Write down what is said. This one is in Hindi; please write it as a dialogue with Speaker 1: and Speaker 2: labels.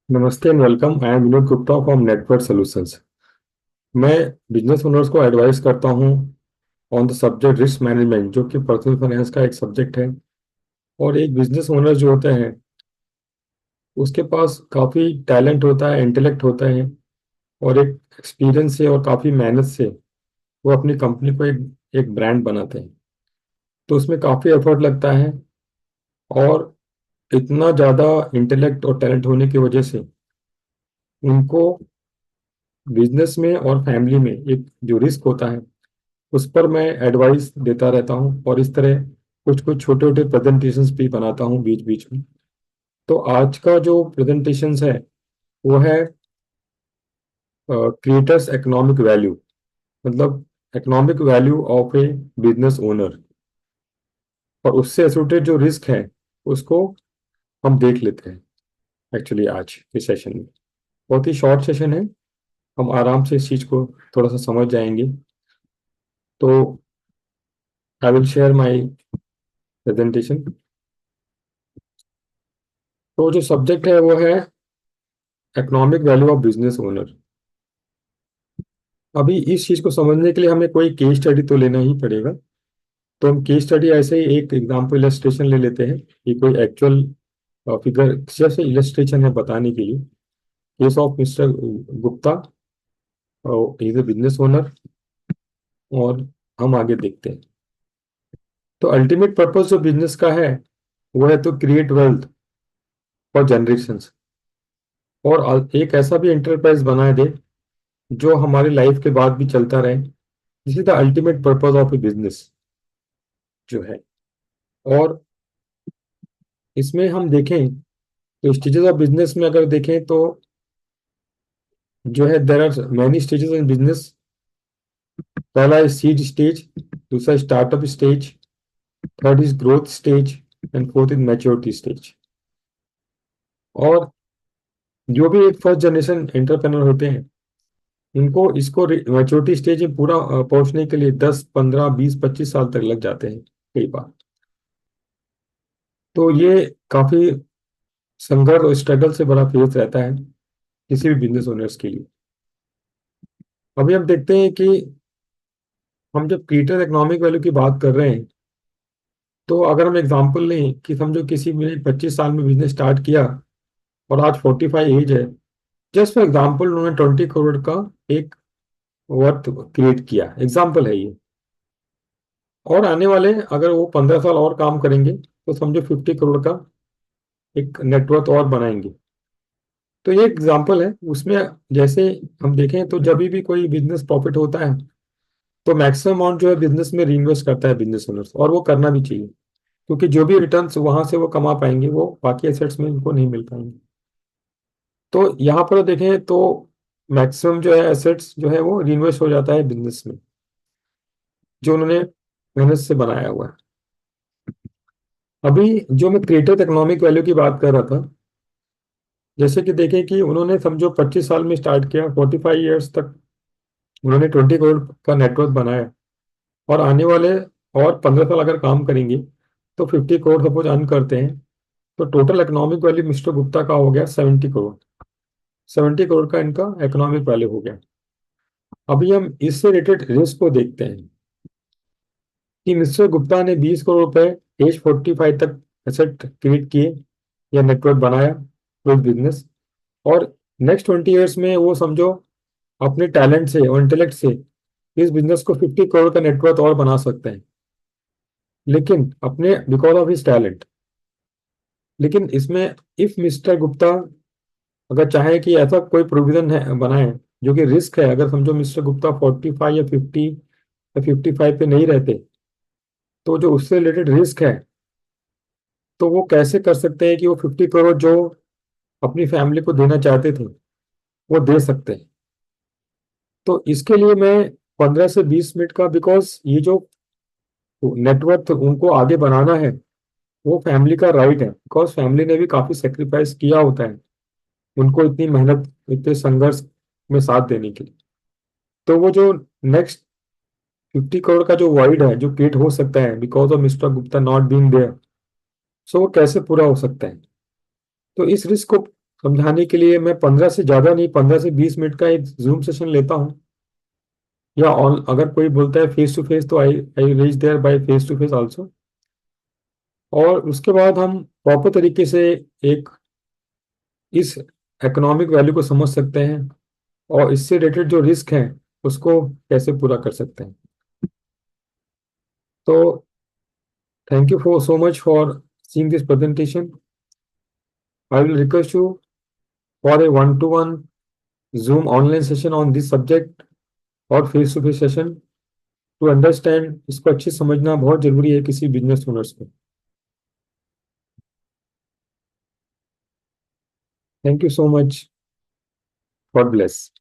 Speaker 1: नमस्ते and welcome. I am Vinod Gupta from network solutions. मैं बिजनेस ओनर्स को एडवाइस करता हूं on the subject risk management, जो कि पर्सनल फाइनेंस का एक सब्जेक्ट है। और एक बिजनेस ओनर जो होते हैं उसके पास काफ़ी टैलेंट होता है, इंटेलेक्ट होता है, और एक एक्सपीरियंस से और काफ़ी मेहनत से वो अपनी कंपनी को एक ब्रांड बनाते हैं। तो उसमें काफ़ी एफर्ट लगता है, और इतना ज़्यादा इंटेलेक्ट और टैलेंट होने की वजह से उनको बिजनेस में और फैमिली में एक जो रिस्क होता है उस पर मैं एडवाइस देता रहता हूँ, और इस तरह कुछ कुछ छोटे छोटे प्रेजेंटेशंस भी बनाता हूँ बीच बीच में। तो आज का जो प्रेजेंटेशंस है वो है क्रिएटर्स इकोनॉमिक वैल्यू, मतलब economic value of A business owner, और उससे एसोसिएटेड जो रिस्क है उसको हम देख लेते हैं एक्चुअली आज के सेशन में। बहुत ही शॉर्ट सेशन है, हम आराम से इस चीज़ को थोड़ा सा समझ जाएंगे। तो I will share my presentation. तो जो सब्जेक्ट है वो है economic value of business owner. अभी इस चीज को समझने के लिए हमें कोई केस स्टडी तो लेना ही पड़ेगा। तो हम केस स्टडी ऐसे ही एक एग्जाम्पल इलस्ट्रेशन ले लेते हैं कि कोई एक्चुअल फिगर जैसे इलस्ट्रेशन है बताने के लिए। Case of mister Gupta, is a business owner, और हम आगे देखते हैं। तो अल्टीमेट पर्पस जो बिजनेस का है वो है तो क्रिएट वेल्थ फॉर जनरेशंस, और एक ऐसा भी एंटरप्राइज बनाए दे जो हमारी लाइफ के बाद भी चलता रहे। This is the ultimate purpose of A business जो है। और इसमें हम देखें तो स्टेजेस ऑफ बिजनेस में अगर देखें तो जो है there are many stages in business. पहला है सीड स्टेज, दूसरा startup stage, third is growth stage, and fourth is maturity stage. और जो भी एक फर्स्ट जनरेशन एंटरप्रेन्योर होते हैं इनको इसको मैच्योरिटी स्टेज में पूरा पहुंचने के लिए 10 15 20 25 साल तक लग जाते हैं कई बार। तो ये काफी संघर्ष और स्ट्रगल से बड़ा फेस रहता है किसी भी बिजनेस ओनर्स के लिए। अभी हम देखते हैं कि हम जब क्रिएटर इकोनॉमिक वैल्यू की बात कर रहे हैं तो अगर हम एग्जांपल लें कि समझो किसी ने 25 साल में बिजनेस स्टार्ट किया और आज 45 एज है। जस्ट फॉर एग्जांपल उन्होंने 20 करोड़ का एक वर्थ क्रिएट किया, एग्जांपल है ये। और आने वाले अगर वो 15 साल और काम करेंगे तो समझो 50 करोड़ का एक नेटवर्थ और बनाएंगे। तो ये एग्जांपल है उसमें। जैसे हम देखें तो जब भी कोई बिजनेस प्रॉफिट होता है तो मैक्सिमम अमाउंट जो है बिजनेस में रीइन्वेस्ट करता है बिजनेस ओनर्स, और वो करना भी चाहिए, क्योंकि जो भी रिटर्न्स वहां से वो कमा पाएंगे वो बाकी एसेट्स में उनको नहीं मिल पाएंगे। तो यहाँ पर देखें तो मैक्सिमम जो है एसेट्स जो है वो रीइन्वेस्ट हो जाता है बिजनेस में जो उन्होंने मेहनत से बनाया हुआ है। अभी जो मैं क्रिएटर इकोनॉमिक वैल्यू की बात कर रहा था, जैसे कि देखें कि उन्होंने समझो 25 साल में स्टार्ट किया, 45 ईयर्स तक उन्होंने 20 करोड़ का नेटवर्क बनाया, और आने वाले और 15 साल अगर काम करेंगे तो 50 करोड़ सपोज अर्न करते हैं। तो total economic value mister Gupta का हो गया 70 करोड़। 70 करोड़ का इनका इकोनॉमिक वैल्यू हो गया। अभी हम इससे रिलेटेड रिस्क को देखते हैं कि मिस्टर गुप्ता ने 20 करोड़ रुपए एज 45 तक एसेट क्रिएट किए या नेटवर्क बनाया विद बिजनेस, और नेक्स्ट 20 ईयर्स में वो समझो अपने टैलेंट से और इंटेलेक्ट से इस बिजनेस को 50 करोड़ का नेटवर्क और बना सकते हैं, लेकिन अपने बिकॉज ऑफ हिज टैलेंट। लेकिन इसमें इफ मिस्टर गुप्ता अगर चाहे कि ऐसा कोई प्रोविजन है बनाए जो कि रिस्क है, अगर समझो मिस्टर गुप्ता 45 या 50 या 55 पे नहीं रहते, तो जो उससे रिलेटेड रिस्क है तो वो कैसे कर सकते हैं कि वो 50 करोड़ जो अपनी फैमिली को देना चाहते थे वो दे सकते हैं। तो इसके लिए मैं 15 से 20 मिनट का, बिकॉज ये जो नेटवर्क उनको आगे बनाना है वो फैमिली का राइट है, बिकॉज फैमिली ने भी काफी सेक्रीफाइस किया होता है उनको इतनी मेहनत इतने संघर्ष में साथ देने के लिए। तो वो जो नेक्स्ट 50 करोड़ का जो वाइड है जो क्रिएट हो सकता है because of mister Gupta not being there, so वो कैसे पूरा हो सकता है। तो इस रिस्क को समझाने के लिए मैं 15 से ज़्यादा नहीं, 15 से 20 मिनट का एक जूम सेशन लेता हूँ। या ऑन, अगर कोई बोलता है फेस टू फेस, तो I I reach there by face to face also. और उसके बाद हम प्रॉपर तरीके से एक इस इकोनॉमिक वैल्यू को समझ सकते हैं, और इससे रिलेटेड जो रिस्क हैं उसको कैसे पूरा कर सकते हैं। तो thank you for so much for seeing this presentation. I will request you for a one to one zoom online session on this subject, और face to face session to understand. इसको अच्छे से समझना बहुत जरूरी है किसी बिजनेस ओनर्स को। Thank you so much. God bless.